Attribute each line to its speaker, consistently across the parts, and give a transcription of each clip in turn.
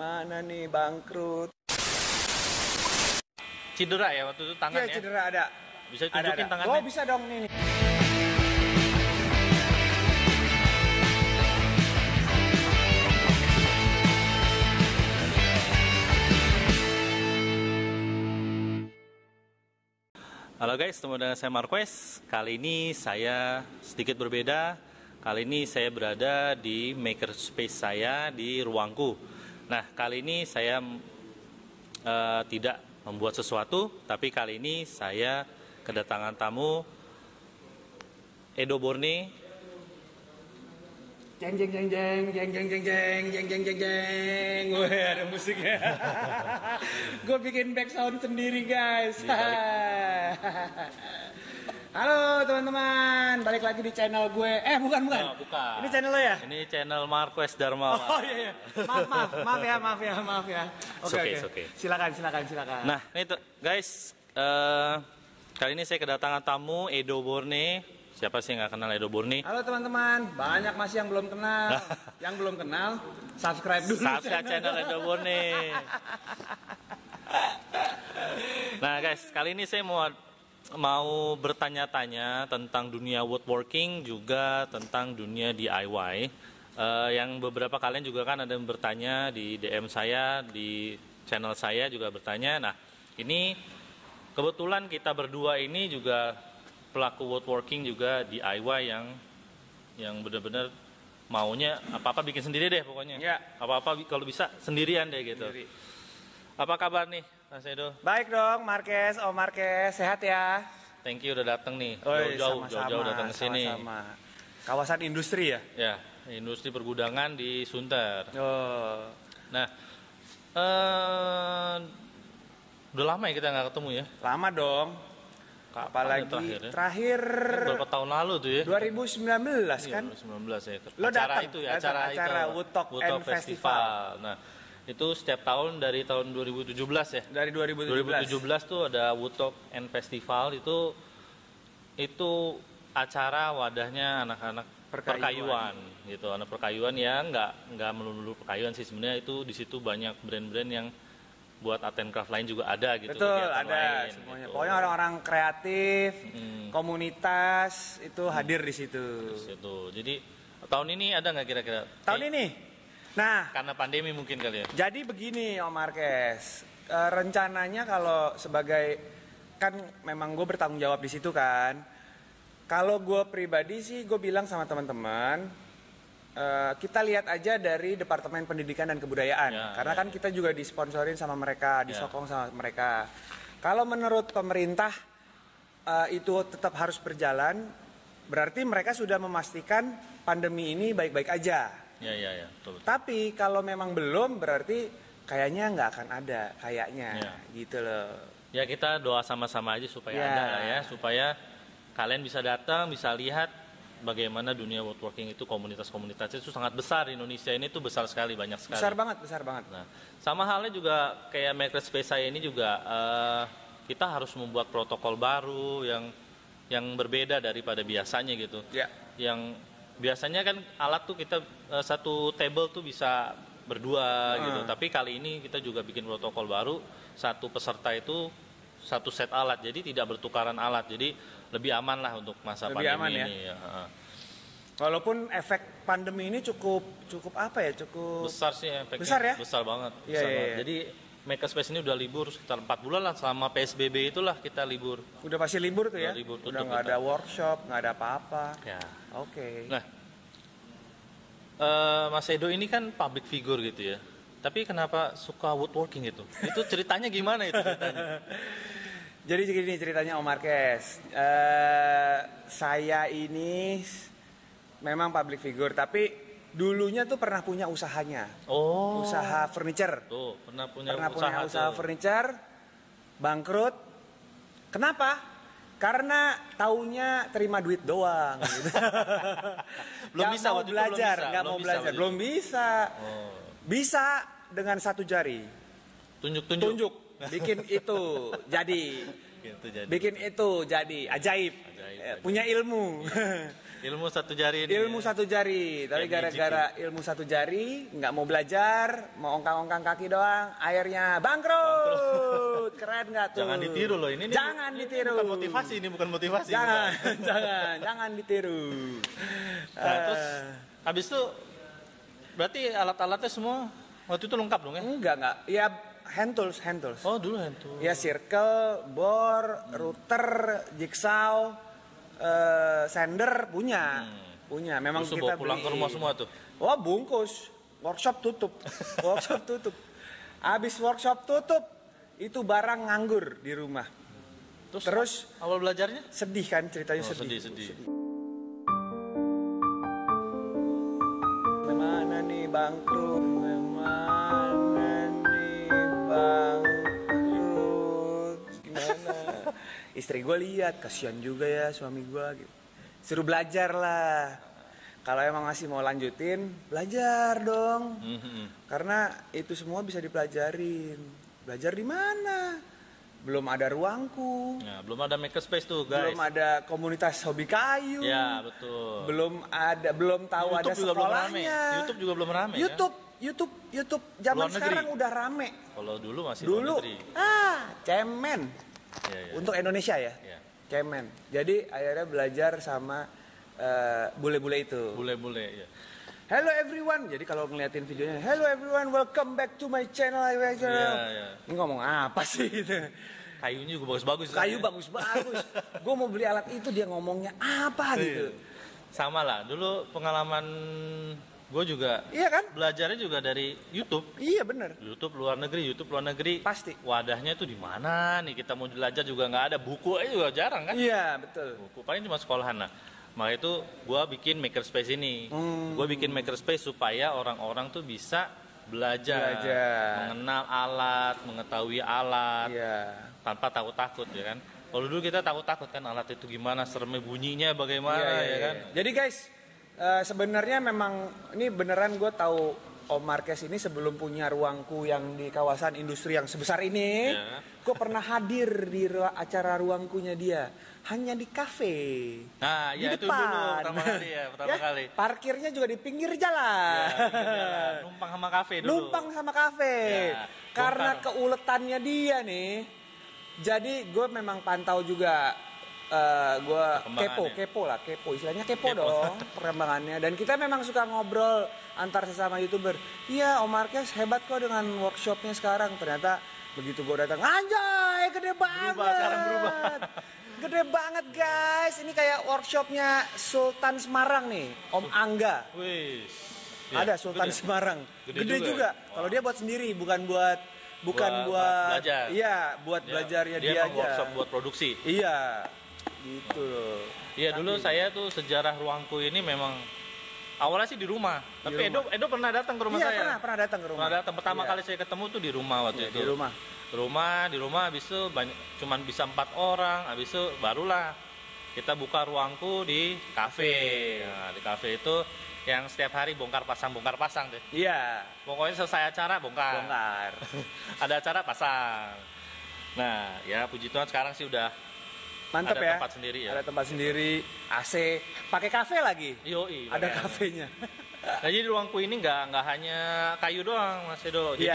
Speaker 1: gimana nih, bangkrut.
Speaker 2: Cedera ya waktu itu tangannya?
Speaker 1: Iya, cedera ada.
Speaker 2: Bisa tunjukin tangannya?
Speaker 1: Oh, bisa dong nih.
Speaker 2: Halo guys, ketemu dengan saya Marquez. Kali ini saya sedikit berbeda. Kali ini saya berada di makerspace saya di ruangku. Nah, kali ini saya tidak membuat sesuatu, tapi kali ini saya kedatangan tamu Edo Borne.
Speaker 1: Jeng jeng jeng jeng jeng jeng jeng jeng jeng jeng jeng jeng. Wih, ada musiknya. Gue bikin back sound sendiri, guys. Halo teman-teman, balik lagi di channel gue. Bukan.
Speaker 2: Oh, bukan.
Speaker 1: Ini channel lo ya?
Speaker 2: Ini channel Marquez Darmawan.
Speaker 1: Oh iya. Maaf ya. Oke. Silakan.
Speaker 2: Nah, ini tuh guys, kali ini saya kedatangan tamu Edo Borne. Siapa sih yang nggak kenal Edo Borne?
Speaker 1: Halo teman-teman, banyak masih yang belum kenal. Yang belum kenal, subscribe dulu.
Speaker 2: Subscribe channel Edo Borne. Nah guys, kali ini saya mau bertanya-tanya tentang dunia woodworking, juga tentang dunia DIY. Yang beberapa kalian juga kan ada yang bertanya di DM saya, di channel saya juga bertanya. Nah, ini kebetulan kita berdua ini juga pelaku woodworking juga DIY yang benar-benar maunya apa-apa bikin sendiri deh pokoknya.
Speaker 1: Ya.
Speaker 2: Apa-apa kalau bisa sendirian deh gitu.
Speaker 1: Sendiri.
Speaker 2: Apa kabar nih, Mas Edo?
Speaker 1: Baik dong, Marquez, sehat ya?
Speaker 2: Thank you udah datang nih.
Speaker 1: Jauh-jauh
Speaker 2: datang ke sini.
Speaker 1: Sama-sama. Kawasan industri ya?
Speaker 2: Ya, industri pergudangan di Sunter.
Speaker 1: Oh.
Speaker 2: Nah, udah lama ya kita nggak ketemu ya?
Speaker 1: Lama dong. Apalagi terakhir
Speaker 2: berapa tahun lalu tuh ya?
Speaker 1: 2019 kan?
Speaker 2: 2019 ya.
Speaker 1: Lo
Speaker 2: acara
Speaker 1: datang,
Speaker 2: itu ya, acara
Speaker 1: Woodtalk and Festival.
Speaker 2: Nah, itu setiap tahun dari tahun 2017 ya.
Speaker 1: Dari 2017
Speaker 2: tuh ada Woodtalk and Festival, itu acara wadahnya anak-anak perkayuan gitu. Anak perkayuan ya nggak melulu perkayuan sih sebenarnya, itu di situ banyak brand-brand yang buat art and craft lain juga ada gitu.
Speaker 1: Betul, ada lain, semuanya. Gitu. Pokoknya orang-orang kreatif, komunitas itu hadir di situ.
Speaker 2: Jadi tahun ini ada nggak kira-kira?
Speaker 1: Tahun ini? Nah,
Speaker 2: karena pandemi mungkin kali ya.
Speaker 1: Jadi begini Om Marquez, rencananya kalau sebagai, kan memang gue bertanggung jawab di situ kan. Kalau gue pribadi sih gue bilang sama teman-teman, kita lihat aja dari Departemen Pendidikan dan Kebudayaan, karena kan kita juga disponsorin sama mereka, disokong sama mereka. Kalau menurut pemerintah itu tetap harus berjalan, berarti mereka sudah memastikan pandemi ini baik-baik aja.
Speaker 2: Ya, betul.
Speaker 1: Tapi kalau memang belum, berarti kayaknya nggak akan ada, gitu loh.
Speaker 2: Ya kita doa sama-sama aja supaya ada lah ya, supaya kalian bisa datang, bisa lihat bagaimana dunia woodworking itu, komunitas-komunitasnya itu sangat besar di Indonesia ini, tuh besar sekali, banyak sekali.
Speaker 1: Besar banget.
Speaker 2: Nah, sama halnya juga kayak makerspace saya ini juga, kita harus membuat protokol baru yang berbeda daripada biasanya gitu.
Speaker 1: Ya.
Speaker 2: Yang biasanya kan alat tuh kita satu table tuh bisa berdua gitu, tapi kali ini kita juga bikin protokol baru, satu peserta itu satu set alat, jadi tidak bertukaran alat, jadi lebih aman lah untuk masa pandemi ini. Ya.
Speaker 1: Walaupun efek pandemi ini cukup apa ya, cukup
Speaker 2: besar sih efeknya.
Speaker 1: Besar ya?
Speaker 2: Besar banget.
Speaker 1: Iya.
Speaker 2: Jadi Makerspace ini udah libur sekitar 4 bulan lah, selama PSBB itulah kita libur.
Speaker 1: Udah pasti libur tuh ya?
Speaker 2: Libur,
Speaker 1: udah nggak ada workshop, nggak ada apa-apa.
Speaker 2: Ya.
Speaker 1: Oke.
Speaker 2: Nah, Mas Edo ini kan public figure gitu ya. Tapi kenapa suka woodworking itu? Itu ceritanya gimana itu ceritanya?
Speaker 1: Jadi gini ceritanya Om Marquez. Saya ini memang public figure, tapi dulunya tuh pernah punya usahanya.
Speaker 2: Oh.
Speaker 1: Usaha furniture.
Speaker 2: Tuh, pernah punya
Speaker 1: usaha furniture, bangkrut. Kenapa? Karena taunya terima duit doang. Gitu.
Speaker 2: Belum bisa waktu
Speaker 1: belajar,
Speaker 2: itu
Speaker 1: nggak mau belajar, belum bisa.
Speaker 2: Oh.
Speaker 1: Bisa dengan satu jari. Tunjuk. Bikin itu jadi.
Speaker 2: Gitu, jadi.
Speaker 1: Bikin itu jadi ajaib. Punya ilmu.
Speaker 2: Ilmu satu jari ini.
Speaker 1: Ilmu satu jari, tapi gara-gara ilmu satu jari nggak mau belajar, mau ongkang-ongkang kaki doang, akhirnya bangkrut. Keren nggak tuh?
Speaker 2: Jangan ditiru loh ini.
Speaker 1: Jangan ditiru.
Speaker 2: Bukan motivasi ini, bukan motivasi.
Speaker 1: Jangan, jangan ditiru.
Speaker 2: Nah, terus habis itu berarti alat-alatnya semua waktu itu lengkap dong ya?
Speaker 1: Enggak. Ya hand tools.
Speaker 2: Oh, dulu hand tools.
Speaker 1: Ya circle, bore, router, jigsaw, sander punya. Memang
Speaker 2: terus
Speaker 1: kita
Speaker 2: bawa pulang
Speaker 1: beli.
Speaker 2: ke rumah semua tuh.
Speaker 1: Oh, bungkus. Workshop tutup. Habis workshop tutup, itu barang nganggur di rumah. Terus
Speaker 2: awal belajarnya?
Speaker 1: sedih kan ceritanya.
Speaker 2: Sedih.
Speaker 1: Mana nih bangkrut? Gimana? Istri gue lihat, kasihan juga ya suami gue gitu. Suruh belajar lah. Kalau emang masih mau lanjutin, belajar dong. Karena itu semua bisa dipelajarin. Belajar di mana? Belum ada ruangku.
Speaker 2: Ya, belum ada makerspace tuh, guys.
Speaker 1: Belum ada komunitas hobi kayu.
Speaker 2: Ya, betul.
Speaker 1: Belum tahu
Speaker 2: YouTube
Speaker 1: ada
Speaker 2: juga
Speaker 1: sekolahnya.
Speaker 2: belum rame. YouTube juga belum rame.
Speaker 1: YouTube zaman
Speaker 2: Luar negeri.
Speaker 1: sekarang udah rame.
Speaker 2: Kalau dulu masih luar negeri.
Speaker 1: Cemen.
Speaker 2: Ya.
Speaker 1: Untuk Indonesia ya. Cemen. Jadi akhirnya belajar sama bule-bule itu.
Speaker 2: Bule-bule ya.
Speaker 1: Hello everyone. Jadi kalau ngeliatin videonya, hello everyone, welcome back to my channel.
Speaker 2: Iya.
Speaker 1: Ini ngomong apa sih itu?
Speaker 2: Kayunya juga bagus-bagus.
Speaker 1: Kayu bagus-bagus. Gue mau beli alat itu, dia ngomongnya apa gitu.
Speaker 2: Sama lah. Dulu pengalaman gue juga.
Speaker 1: Iya kan?
Speaker 2: Belajarnya juga dari YouTube.
Speaker 1: Iya bener.
Speaker 2: YouTube luar negeri.
Speaker 1: Pasti.
Speaker 2: Wadahnya tuh di mana nih? Kita mau belajar juga nggak ada. Buku aja juga jarang kan?
Speaker 1: Iya betul.
Speaker 2: Buku paling cuma sekolahan lah. Maka itu gue bikin makerspace ini. Gue bikin makerspace supaya orang-orang tuh bisa belajar. Mengenal alat, mengetahui alat.
Speaker 1: Iya.
Speaker 2: Tanpa takut-takut ya kan. Kalau dulu kita takut-takut kan alat itu gimana, seremnya bunyinya bagaimana ya kan.
Speaker 1: Jadi guys, sebenarnya memang ini beneran gue tahu Om Marquez ini sebelum punya ruangku yang di kawasan industri yang sebesar ini, gue pernah hadir di acara ruangkunya dia, hanya di kafe.
Speaker 2: Nah,
Speaker 1: di
Speaker 2: ya itu
Speaker 1: depan.
Speaker 2: dulu pertama kali.
Speaker 1: Parkirnya juga di pinggir jalan.
Speaker 2: Numpang sama kafe dulu.
Speaker 1: Numpang sama kafe.
Speaker 2: Ya,
Speaker 1: karena keuletannya dia nih. Jadi gue memang pantau juga. Gue kepo istilahnya kepo dong perkembangannya, dan kita memang suka ngobrol antar sesama YouTuber. Iya, Om Marquez hebat kok dengan workshopnya sekarang. Ternyata begitu gue datang, anjay gede banget.
Speaker 2: Berubah.
Speaker 1: Gede banget guys. Ini kayak workshopnya Sultan Semarang nih, Om Angga.
Speaker 2: Wih.
Speaker 1: Ada Sultan Semarang. Gede juga. Kalau dia buat sendiri, bukan buat
Speaker 2: belajar.
Speaker 1: Iya, buat belajarnya dia aja.
Speaker 2: Workshop buat produksi.
Speaker 1: Iya. Gitu loh.
Speaker 2: Iya, dulu saya tuh sejarah ruangku ini memang awalnya sih di rumah. Tapi Edo pernah datang ke rumah saya.
Speaker 1: Iya, pernah datang ke rumah.
Speaker 2: Pernah datang. Pertama kali saya ketemu tuh di rumah waktu itu.
Speaker 1: Di rumah.
Speaker 2: Di rumah habis itu cuman bisa 4 orang. Habis itu barulah kita buka ruangku di kafe. Nah, di kafe itu yang setiap hari bongkar pasang tuh.
Speaker 1: Iya.
Speaker 2: Pokoknya selesai acara bongkar. Ada acara pasang. Nah, ya puji Tuhan sekarang sih udah
Speaker 1: mantap
Speaker 2: ada
Speaker 1: ya.
Speaker 2: Tempat sendiri ya.
Speaker 1: Ada tempat sendiri, AC, pakai kafe lagi.
Speaker 2: Yoi.
Speaker 1: Ada kafenya.
Speaker 2: Nah, jadi ruangku ini nggak hanya kayu doang, Mas Edo. Jadi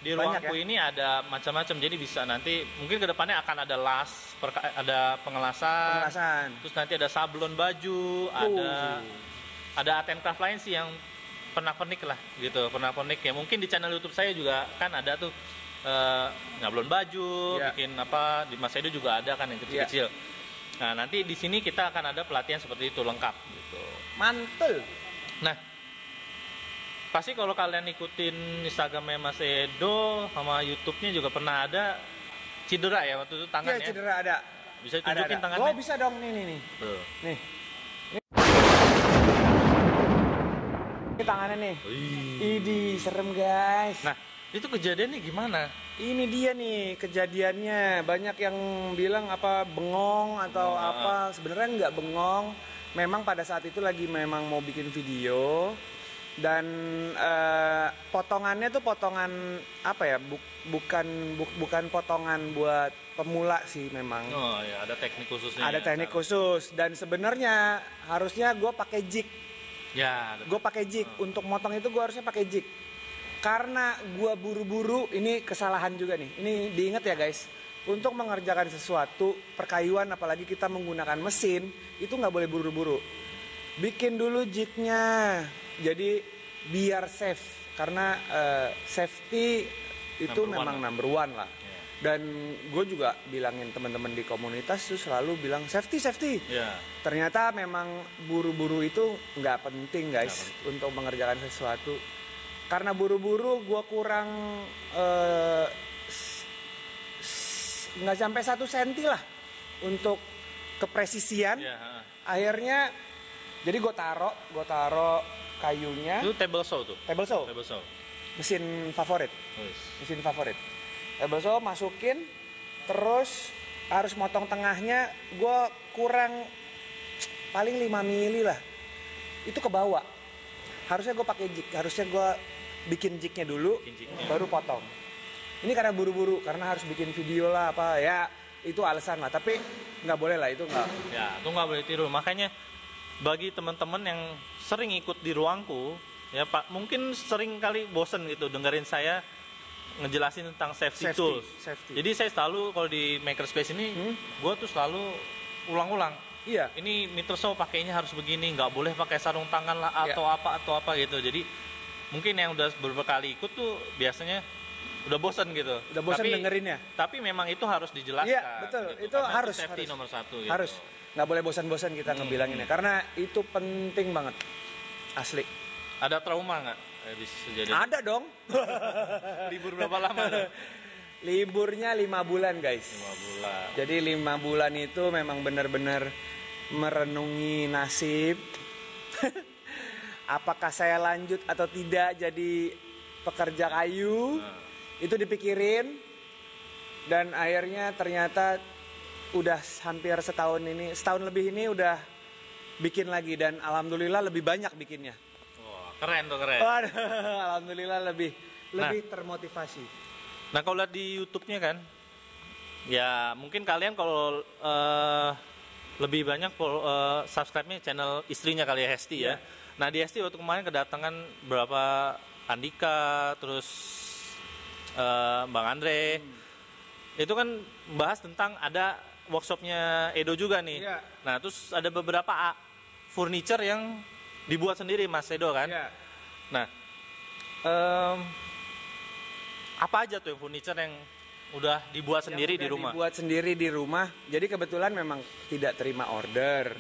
Speaker 2: di ruangku ini ada macam-macam. Jadi bisa nanti mungkin kedepannya akan ada ada pengelasan. Terus nanti ada sablon baju, ada art and craft lain sih yang pernak-pernik lah gitu. Pernak-pernik ya mungkin di channel YouTube saya juga kan ada tuh ngablon baju, bikin apa di Mas Edo juga ada kan yang kecil-kecil. Nah, nanti di sini kita akan ada pelatihan seperti itu lengkap gitu.
Speaker 1: Mantul.
Speaker 2: Nah, pasti kalau kalian ikutin Instagramnya Mas Edo sama YouTube-nya juga pernah ada cedera ya waktu itu tangannya.
Speaker 1: Iya, cedera ada.
Speaker 2: Bisa tunjukin tangannya?
Speaker 1: Oh, bisa dong nih.
Speaker 2: Tuh.
Speaker 1: Nih. Ini tangannya nih. Idih, serem guys.
Speaker 2: Nah, itu kejadiannya gimana?
Speaker 1: Ini dia nih kejadiannya. Banyak yang bilang apa bengong atau apa. Sebenarnya nggak bengong. Memang pada saat itu lagi memang mau bikin video. dan potongannya tuh potongan apa ya, bukan potongan buat pemula sih memang.
Speaker 2: Oh ya, ada teknik khususnya.
Speaker 1: Ada teknik khusus, dan sebenarnya harusnya gue pakai jig.
Speaker 2: Ya,
Speaker 1: Gue pakai jig untuk motong itu, gue harusnya pakai jig. Karena gue buru-buru, ini kesalahan juga nih. Ini diingat ya guys, untuk mengerjakan sesuatu perkayuan, apalagi kita menggunakan mesin, itu nggak boleh buru-buru. Bikin dulu jignya, jadi biar safe, karena safety itu memang number one lah. Dan gue juga bilangin teman-teman di komunitas tuh selalu bilang safety. Ternyata memang buru-buru itu nggak penting guys untuk mengerjakan sesuatu. Karena buru-buru gue kurang nggak sampai 1 senti lah untuk kepresisian. Akhirnya jadi gue taro kayunya.
Speaker 2: Itu table saw tuh.
Speaker 1: Table saw. Mesin favorit. Table saw masukin, terus harus motong tengahnya. Gue kurang paling 5 mili lah. Itu ke bawah. Harusnya gue pakai jig. Harusnya gue bikin jignya dulu, baru potong. Ini karena buru-buru, karena harus bikin video lah apa ya, itu alasan lah. Tapi nggak boleh lah, itu nggak. Ya,
Speaker 2: itu nggak boleh tiru. Makanya bagi teman-teman yang sering ikut di ruangku, ya Pak, mungkin sering kali bosen gitu dengerin saya ngejelasin tentang safety tools. Jadi saya selalu kalau di Makerspace ini, gue tuh selalu ulang-ulang.
Speaker 1: Iya.
Speaker 2: Ini meter saw pakainya harus begini, nggak boleh pakai sarung tangan lah atau apa gitu. Jadi mungkin yang udah beberapa kali ikut tuh biasanya udah bosan gitu.
Speaker 1: Udah bosan dengerinnya.
Speaker 2: Tapi memang itu harus dijelaskan.
Speaker 1: Iya, betul.
Speaker 2: Gitu.
Speaker 1: Itu harus
Speaker 2: safety nomor 1 gitu.
Speaker 1: Harus. Nggak boleh bosan-bosan kita ngebilanginnya, karena itu penting banget. Asli.
Speaker 2: Ada trauma nggak?
Speaker 1: Ada dong.
Speaker 2: Libur berapa lama?
Speaker 1: Liburnya 5 bulan guys.
Speaker 2: 5 bulan.
Speaker 1: Jadi 5 bulan itu memang benar-benar merenungi nasib. Apakah saya lanjut atau tidak jadi pekerja kayu? Itu dipikirin. Dan akhirnya ternyata udah hampir setahun lebih ini udah bikin lagi, dan alhamdulillah lebih banyak bikinnya.
Speaker 2: Keren.
Speaker 1: Alhamdulillah lebih termotivasi.
Speaker 2: Nah kalau lihat di YouTube-nya kan, ya mungkin kalian kalau lebih banyak subscribe-nya channel istrinya kali ya, Hesti ya. Nah di Hesti waktu kemarin kedatangan berapa Andika, terus Bang Andre, itu kan bahas tentang ada workshopnya Edo juga nih. Nah terus ada beberapa furniture yang dibuat sendiri Mas Edo kan. Nah apa aja tuh yang furniture yang udah dibuat sendiri di rumah?
Speaker 1: Dibuat sendiri di rumah. Jadi kebetulan memang tidak terima order.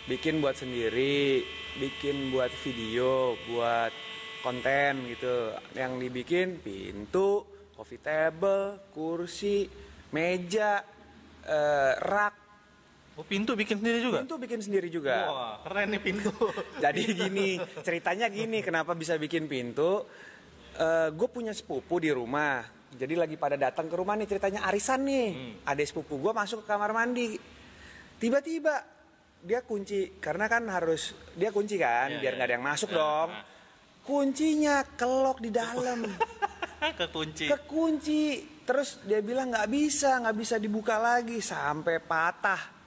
Speaker 1: Bikin buat sendiri, bikin buat video, buat konten gitu. Yang dibikin pintu, coffee table, kursi, meja, rak.
Speaker 2: Oh, pintu bikin sendiri juga?
Speaker 1: Pintu bikin sendiri juga.
Speaker 2: Wah, keren nih pintu.
Speaker 1: Jadi ceritanya gini, kenapa bisa bikin pintu? Gue punya sepupu di rumah. Jadi lagi pada datang ke rumah nih, ceritanya arisan nih. Ada sepupu gue masuk ke kamar mandi. Tiba-tiba dia kunci, karena kan harus dia kunci kan, biar nggak ada yang masuk dong. Kuncinya kelok di dalam. Kekunci. Terus dia bilang nggak bisa dibuka lagi sampai patah.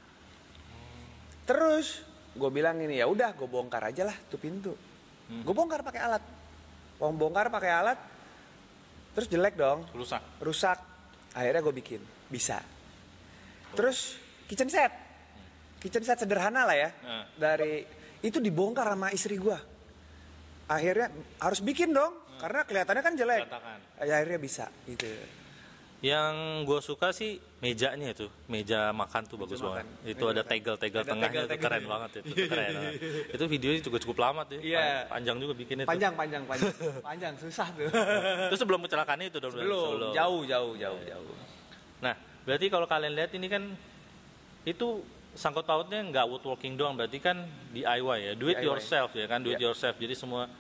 Speaker 1: Terus gue bilang ini, ya udah gue bongkar aja lah tuh pintu. Gue bongkar pakai alat. Terus jelek dong. Rusak. Akhirnya gue bikin. Bisa. Terus kitchen set sederhana lah ya. Dari itu dibongkar sama istri gue. Akhirnya harus bikin dong. Karena kelihatannya kan jelek. Akhirnya bisa gitu.
Speaker 2: Yang gue suka sih mejanya itu, meja makan tuh bagus banget. Itu ada tegel-tegel tengahnya, itu keren banget itu. Keren. Itu videonya juga cukup lama tuh. Panjang juga bikinnya.
Speaker 1: Panjang, susah tuh.
Speaker 2: Itu sebelum kecelakaan itu dong.
Speaker 1: Belum, jauh.
Speaker 2: Nah, berarti kalau kalian lihat ini kan itu sangkut pautnya nggak woodworking doang, berarti kan DIY ya, do it yourself ya kan, do it yourself. Jadi semua.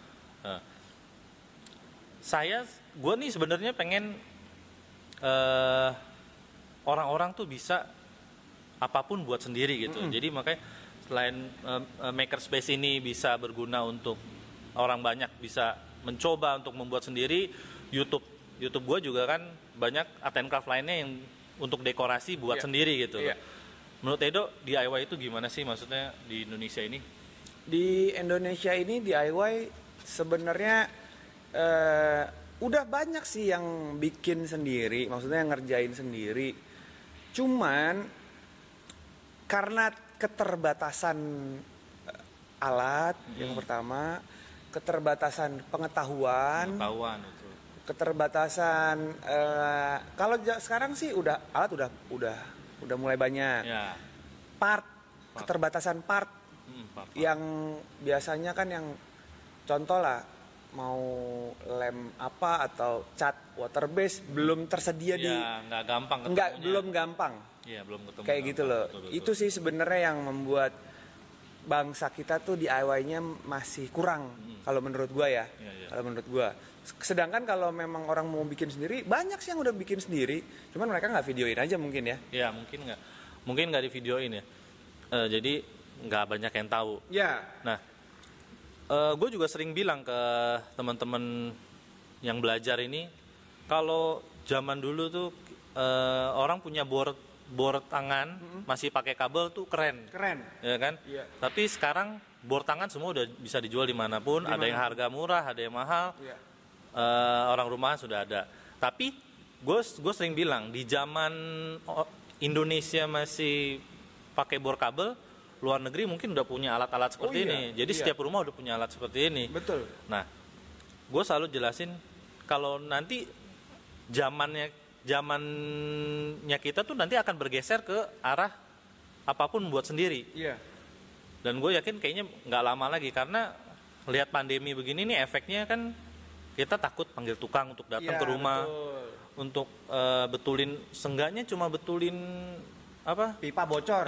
Speaker 2: Gue nih sebenarnya pengen orang-orang tuh bisa apapun buat sendiri gitu. Jadi makanya selain Makerspace ini bisa berguna untuk orang banyak bisa mencoba untuk membuat sendiri. YouTube gue juga kan banyak art and craft lainnya yang untuk dekorasi buat sendiri gitu. Menurut Edo DIY itu gimana sih maksudnya di Indonesia ini?
Speaker 1: Di Indonesia ini DIY sebenarnya udah banyak sih yang bikin sendiri, maksudnya yang ngerjain sendiri. Cuman karena keterbatasan alat yang pertama, keterbatasan pengetahuan itu. Keterbatasan kalau sekarang sih alat udah mulai banyak.
Speaker 2: Ya.
Speaker 1: Keterbatasan part. Yang biasanya kan yang contoh lah mau lem apa atau cat water base belum tersedia di
Speaker 2: nggak gampang
Speaker 1: belum gampang.
Speaker 2: Iya, belum ketemu.
Speaker 1: Kayak gitu loh.
Speaker 2: Betul.
Speaker 1: Itu sih sebenarnya yang membuat bangsa kita tuh DIY-nya masih kurang kalau menurut gua ya. Kalau menurut gua. Sedangkan kalau memang orang mau bikin sendiri, banyak sih yang udah bikin sendiri. Cuman mereka nggak videoin aja mungkin ya.
Speaker 2: Ya, mungkin nggak di videoin ya. Jadi nggak banyak yang tahu.
Speaker 1: Ya.
Speaker 2: Nah, gue juga sering bilang ke teman-teman yang belajar ini, kalau zaman dulu tuh orang punya board tangan masih pakai kabel tuh keren, ya kan?
Speaker 1: Iya.
Speaker 2: Tapi sekarang board tangan semua udah bisa dijual dimanapun, ada yang harga murah, ada yang mahal.
Speaker 1: Iya.
Speaker 2: Orang rumahan sudah ada. Tapi gue sering bilang di zaman Indonesia masih pakai board kabel, luar negeri mungkin udah punya alat-alat seperti ini. Jadi setiap rumah udah punya alat seperti ini.
Speaker 1: Betul.
Speaker 2: Nah, gue selalu jelasin kalau nanti zamannya kita tuh nanti akan bergeser ke arah apapun buat sendiri.
Speaker 1: Iya.
Speaker 2: Dan gue yakin kayaknya nggak lama lagi karena lihat pandemi begini nih efeknya kan kita takut panggil tukang untuk datang ke rumah, untuk betulin, seenggaknya cuma betulin apa?
Speaker 1: Pipa bocor,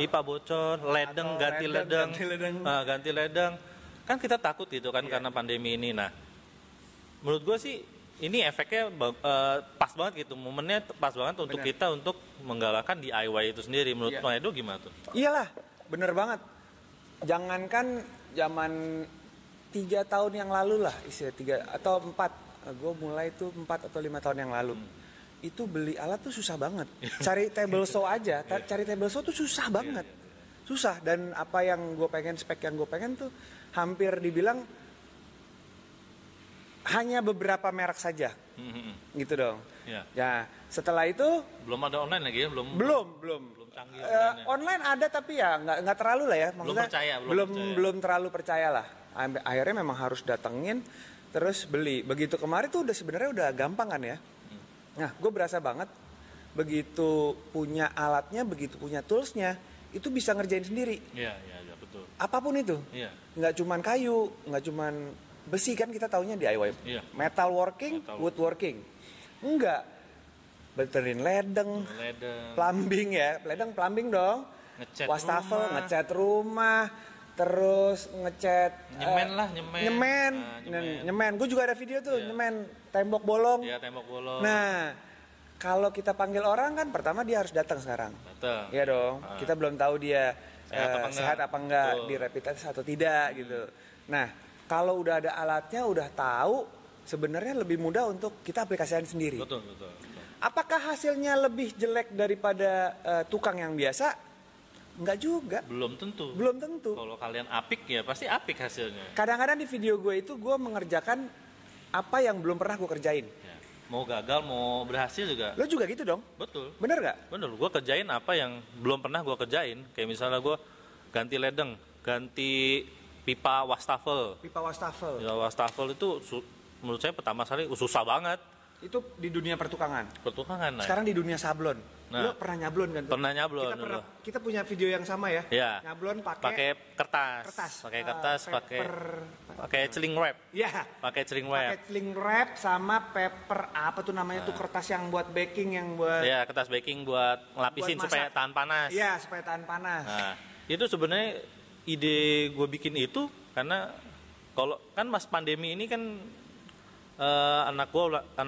Speaker 2: ledeng, ganti ledeng. Kan kita takut gitu kan karena pandemi ini. Nah, menurut gue sih ini efeknya pas banget gitu, momennya pas banget untuk kita untuk menggalakkan DIY itu sendiri. Menurut Bang Edo gimana tuh?
Speaker 1: Iyalah, bener banget. Jangankan zaman 3 tahun yang lalu lah, istilah 3 atau 4, gue mulai tuh 4 atau 5 tahun yang lalu. Itu beli alat tuh susah banget. Cari table saw aja, cari table saw tuh susah banget. Susah, dan apa yang gue pengen, spek yang gue pengen tuh hampir dibilang hanya beberapa merek saja, gitu dong. Ya, setelah itu
Speaker 2: belum ada online lagi ya, belum canggih.
Speaker 1: Online ada tapi ya nggak terlalu lah ya, maksudnya belum terlalu percaya lah. Akhirnya memang harus datengin terus beli. Begitu kemarin tuh udah sebenarnya udah gampang kan ya. Nah, gue berasa banget begitu punya alatnya, begitu punya toolsnya, itu bisa ngerjain sendiri.
Speaker 2: Iya, betul.
Speaker 1: Apapun itu.
Speaker 2: Iya.
Speaker 1: Nggak cuman kayu, nggak cuman besi, kan kita taunya DIY.
Speaker 2: Iya.
Speaker 1: Metal working, woodworking. Enggak. Betulin ledeng. Plumbing dong.
Speaker 2: Ngecat
Speaker 1: wastafel,
Speaker 2: rumah.
Speaker 1: ngecat rumah, terus ngecat nyemen. Gue juga ada video tuh, nyemen tembok bolong.
Speaker 2: Iya, tembok bolong.
Speaker 1: Nah, kalau kita panggil orang kan pertama dia harus datang sekarang. Iya dong. Kita belum tahu dia sehat apa enggak, di rapid test atau tidak gitu. Nah, kalau udah ada alatnya, udah tahu, sebenarnya lebih mudah untuk kita aplikasikan sendiri.
Speaker 2: Betul.
Speaker 1: Apakah hasilnya lebih jelek daripada tukang yang biasa? Enggak juga.
Speaker 2: Belum tentu. Kalau kalian apik ya pasti apik hasilnya.
Speaker 1: Kadang-kadang di video gue itu gue mengerjakan apa yang belum pernah gue kerjain.
Speaker 2: Ya. Mau gagal, mau berhasil juga.
Speaker 1: Lo juga gitu dong?
Speaker 2: Betul.
Speaker 1: Bener gak?
Speaker 2: Bener. Gue kerjain apa yang belum pernah gue kerjain. Kayak misalnya gue ganti ledeng, ganti pipa wastafel. Ya, wastafel itu menurut saya pertama sekali susah banget.
Speaker 1: Itu di dunia pertukangan.
Speaker 2: Nah.
Speaker 1: Sekarang di dunia sablon. Lo pernah nyablon kan?
Speaker 2: Pernah nyablon.
Speaker 1: Kita punya video yang sama ya.
Speaker 2: Ya.
Speaker 1: Nyablon
Speaker 2: pakai kertas. Pakai celing wrap.
Speaker 1: Iya.
Speaker 2: Pakai celing wrap.
Speaker 1: Pakai celing wrap sama paper apa tuh namanya tuh, kertas yang buat baking, yang buat.
Speaker 2: Ya, kertas baking buat ngelapisin supaya tahan panas.
Speaker 1: Iya, supaya tahan panas.
Speaker 2: Nah, itu sebenarnya ide gue bikin itu karena kalau kan mas pandemi ini kan anak gue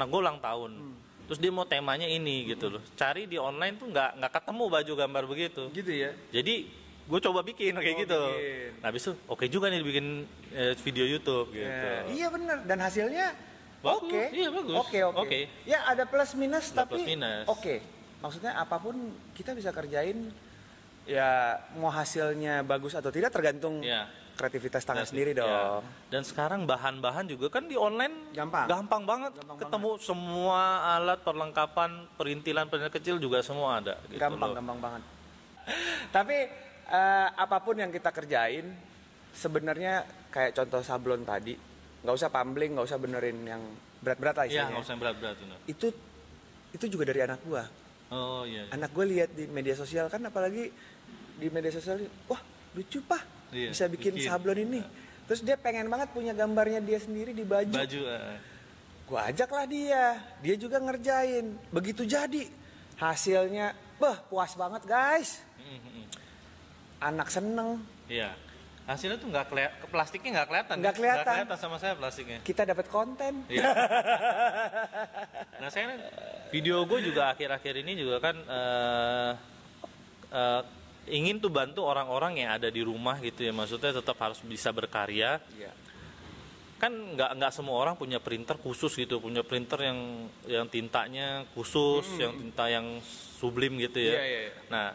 Speaker 2: ulang tahun. Terus dia mau temanya ini gitu loh. Cari di online tuh nggak ketemu baju gambar begitu.
Speaker 1: Gitu ya.
Speaker 2: Jadi gue coba bikin kayak gitu.
Speaker 1: Bikin.
Speaker 2: Nah, habis itu oke juga nih bikin video YouTube gitu.
Speaker 1: Iya bener, dan hasilnya
Speaker 2: Bagus,
Speaker 1: oke.
Speaker 2: iya bagus.
Speaker 1: Oke. Ya ada plus minus
Speaker 2: Ada
Speaker 1: tapi
Speaker 2: plus minus.
Speaker 1: oke. Maksudnya apapun kita bisa kerjain, ya mau hasilnya bagus atau tidak tergantung
Speaker 2: Iya.
Speaker 1: kreativitas tangan sendiri
Speaker 2: Ya.
Speaker 1: dong.
Speaker 2: Dan sekarang bahan-bahan juga kan di online gampang banget. Ketemu semua alat perlengkapan perintilan kecil juga semua ada. Gitu
Speaker 1: Gampang banget. Tapi apapun yang kita kerjain, sebenarnya kayak contoh sablon tadi, nggak usah pambling, nggak usah benerin yang berat-berat lah
Speaker 2: Iya,
Speaker 1: istilahnya.
Speaker 2: nggak usah berat-berat.
Speaker 1: Itu juga dari anak gua.
Speaker 2: Oh iya.
Speaker 1: Anak gue lihat di media sosial kan, apalagi di media sosial, wah lucu Pak,
Speaker 2: Iya,
Speaker 1: bisa bikin sablon ini. Terus dia pengen banget punya gambarnya dia sendiri di baju. Gue ajaklah dia juga ngerjain. Begitu jadi hasilnya, puas banget guys. Anak seneng.
Speaker 2: Iya. Hasilnya tuh nggak kelihatan, plastiknya nggak kelihatan.
Speaker 1: Nggak kelihatan.
Speaker 2: Nggak kelihatan sama saya plastiknya.
Speaker 1: Kita dapat konten.
Speaker 2: Iya. Nah, saya kan, video gue juga akhir-akhir ini juga kan ingin tuh bantu orang-orang yang ada di rumah gitu ya. Maksudnya tetap harus bisa berkarya.
Speaker 1: Iya.
Speaker 2: Kan nggak semua orang punya printer khusus gitu, punya printer yang tintanya khusus, yang tinta yang sublim gitu ya.
Speaker 1: Iya.
Speaker 2: Nah,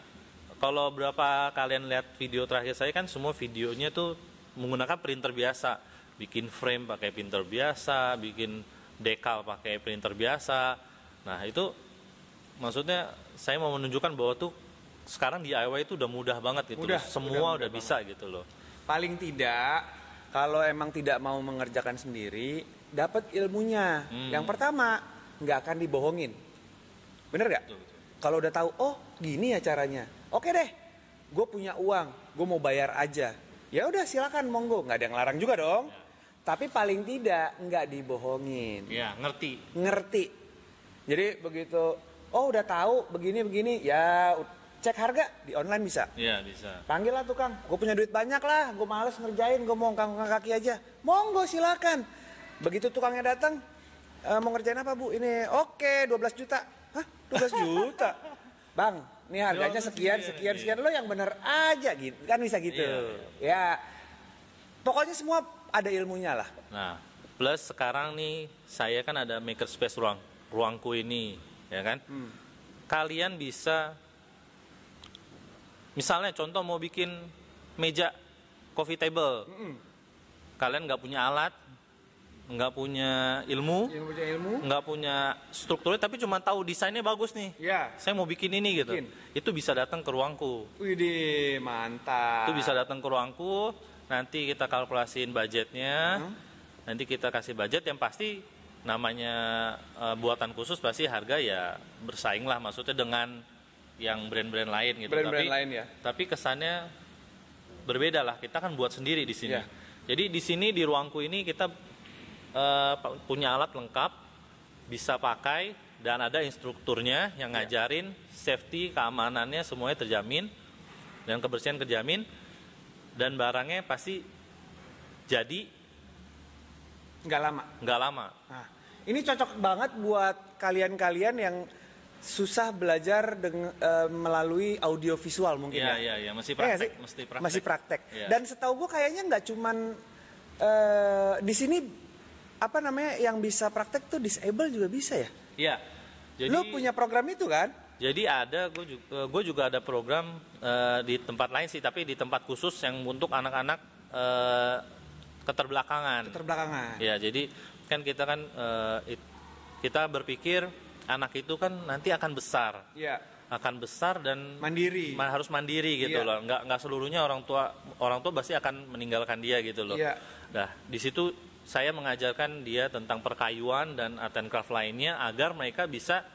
Speaker 2: kalau berapa kalian lihat video terakhir saya kan semua videonya tuh menggunakan printer biasa, bikin frame pakai printer biasa, bikin dekal pakai printer biasa. Nah, itu maksudnya saya mau menunjukkan bahwa tuh sekarang DIY itu udah mudah banget gitu. Semua udah bisa gitu loh.
Speaker 1: Paling tidak, kalau emang tidak mau mengerjakan sendiri, dapat ilmunya. Yang pertama, nggak akan dibohongin. Bener nggak? Kalau udah tahu, oh gini ya caranya. Oke deh, gue punya uang, gue mau bayar aja. Ya udah silakan, monggo. Nggak ada yang larang juga dong. Tapi paling tidak nggak dibohongin.
Speaker 2: Ya,
Speaker 1: Ngerti. Jadi begitu, oh udah tahu begini, ya cek harga di online bisa.
Speaker 2: Iya, bisa.
Speaker 1: Panggil lah tukang, gue punya duit banyak lah, gue males ngerjain, gue mau ngangkat kaki aja. Monggo silakan. Begitu tukangnya datang, mau ngerjain apa bu? Ini oke 12 juta. Hah 12 juta? Bang, ini harganya sekian. Lo yang bener aja gitu. Kan bisa gitu. Ya, pokoknya semua ada ilmunya lah.
Speaker 2: Nah, plus sekarang nih saya kan ada makerspace ruangku ini, ya kan? Kalian bisa, misalnya contoh mau bikin meja coffee table, kalian nggak punya alat, nggak punya ilmu, nggak punya strukturnya, tapi cuma tahu desainnya bagus nih.
Speaker 1: Ya.
Speaker 2: Saya mau bikin ini gitu. Itu bisa datang ke ruangku.
Speaker 1: Widih, mantap.
Speaker 2: Itu bisa datang ke ruangku. Nanti kita kalkulasiin budgetnya. Nanti kita kasih budget yang pasti namanya buatan khusus, pasti harga ya bersaing lah, maksudnya dengan yang brand-brand lain gitu.
Speaker 1: Brand-brand lain ya.
Speaker 2: Tapi kesannya berbeda lah. Kita kan buat sendiri di sini.
Speaker 1: Ya.
Speaker 2: Jadi di sini di ruangku ini kita punya alat lengkap, bisa pakai, dan ada instrukturnya yang ngajarin safety, keamanannya semuanya terjamin, dan kebersihan terjamin, dan barangnya pasti jadi
Speaker 1: nggak lama. Nah, ini cocok banget buat kalian-kalian yang susah belajar melalui audio visual mungkin ya.
Speaker 2: Iya, masih praktek.
Speaker 1: Masih praktek.
Speaker 2: Ya.
Speaker 1: Dan setahu gue kayaknya nggak cuman di sini apa namanya yang bisa praktek tuh disable juga bisa ya?
Speaker 2: Iya. Jadi,
Speaker 1: lu punya program itu kan?
Speaker 2: Jadi ada, gue juga ada program di tempat lain sih, tapi di tempat khusus yang untuk anak-anak keterbelakangan. Ya, jadi kan kita berpikir anak itu kan nanti akan besar.
Speaker 1: Iya.
Speaker 2: Akan besar dan harus mandiri gitu loh. Nggak seluruhnya orang tua pasti akan meninggalkan dia gitu loh.
Speaker 1: Iya.
Speaker 2: Nah, di situ saya mengajarkan dia tentang perkayuan dan art and craft lainnya agar mereka bisa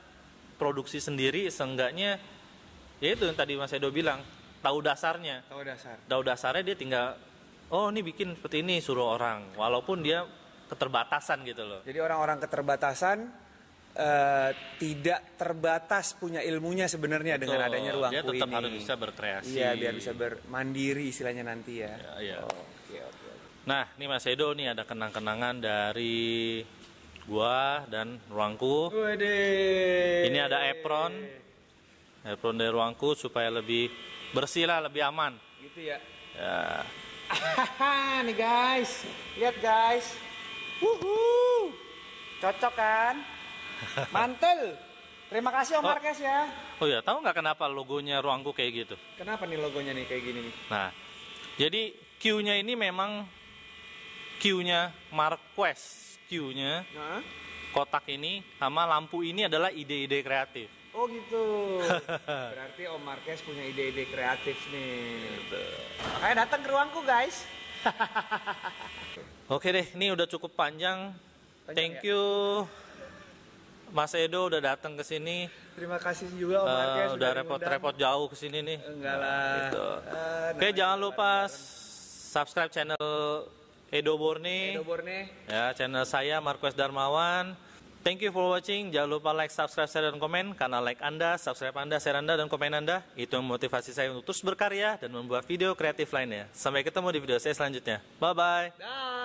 Speaker 2: produksi sendiri, seenggaknya ya itu yang tadi Mas Edo bilang, tahu dasarnya. Tahu dasarnya dia tinggal, oh ini bikin seperti ini, suruh orang, walaupun dia keterbatasan gitu loh.
Speaker 1: Jadi orang-orang keterbatasan tidak terbatas punya ilmunya sebenarnya. Betul. Dengan adanya ruangku ini.
Speaker 2: Dia tetap harus bisa berkreasi.
Speaker 1: Iya, biar bisa mandiri istilahnya nanti ya.
Speaker 2: Iya. Oke. Nah, ini Mas Edo nih ada kenang-kenangan dari gua dan ruangku.
Speaker 1: Wede.
Speaker 2: Ini ada apron dari ruangku supaya lebih bersih lah, lebih aman.
Speaker 1: Gitu ya.
Speaker 2: Ya.
Speaker 1: Hahaha, nih guys. Lihat guys. Wuhu. Cocok kan? Mantul. Terima kasih Om Marques ya.
Speaker 2: Oh ya, tahu nggak kenapa logonya ruangku kayak gitu?
Speaker 1: Kenapa nih logonya nih kayak gini nih?
Speaker 2: Nah, jadi Q-nya ini memang Q-nya Marques. Q-nya
Speaker 1: Nah.
Speaker 2: kotak ini sama lampu ini adalah ide-ide kreatif.
Speaker 1: Oh gitu. Berarti Om Marques punya ide-ide kreatif nih. Makanya datang ke ruangku guys.
Speaker 2: Oke deh, ini udah cukup panjang. Thank
Speaker 1: ya?
Speaker 2: you Mas Edo udah datang ke sini.
Speaker 1: Terima kasih juga Om Marques.
Speaker 2: Udah repot-repot jauh ke sini nih.
Speaker 1: Enggak lah.
Speaker 2: Gitu. Oke, jangan lupa subscribe channel Edo Borne.
Speaker 1: Edo Borne.
Speaker 2: Ya, channel saya Marques Darmawan. Thank you for watching. Jangan lupa like, subscribe, share, dan komen. Karena like Anda, subscribe Anda, share Anda, dan komen Anda itu memotivasi saya untuk terus berkarya dan membuat video kreatif lainnya. Sampai ketemu di video saya selanjutnya. Bye-bye.
Speaker 1: Dah.